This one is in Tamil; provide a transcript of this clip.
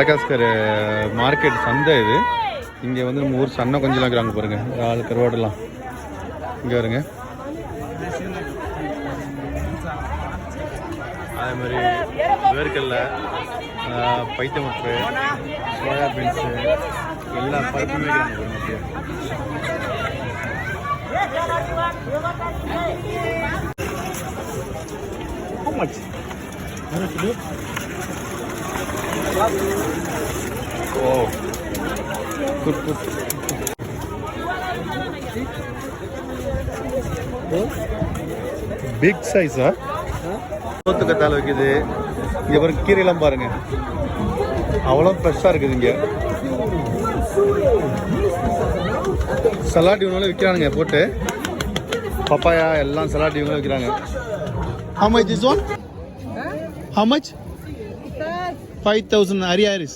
மடகாஸ்கர் மார்க்கெட் சந்தை இது. இங்கே வந்து நம்ம ஊர் சன்ன கொஞ்சம் இருக்கிறாங்க பாருங்க, ஆள் கருவாடெல்லாம் இங்கே வருங்க. அதே மாதிரி வேர்க்கடல, பைத்தமுற்று, சோயாபீன்ஸு எல்லா பருப்புமே இருக்கிறாங்க பாருங்க. ஓ குட் குட். பிக் சைஸா சோத்துக்கத்தால் வைக்குது. இங்கே பாருங்க, கீரையெல்லாம் பாருங்க, அவ்வளோ ஃப்ரெஷ்ஷாக இருக்குது. இங்கே சலாட் இவங்களும் விற்கிறானுங்க போட்டு, பப்பாயா எல்லாம் சலாட் இவங்களும் விற்கிறாங்க. How much this one? How much? 5,000 Ariaris.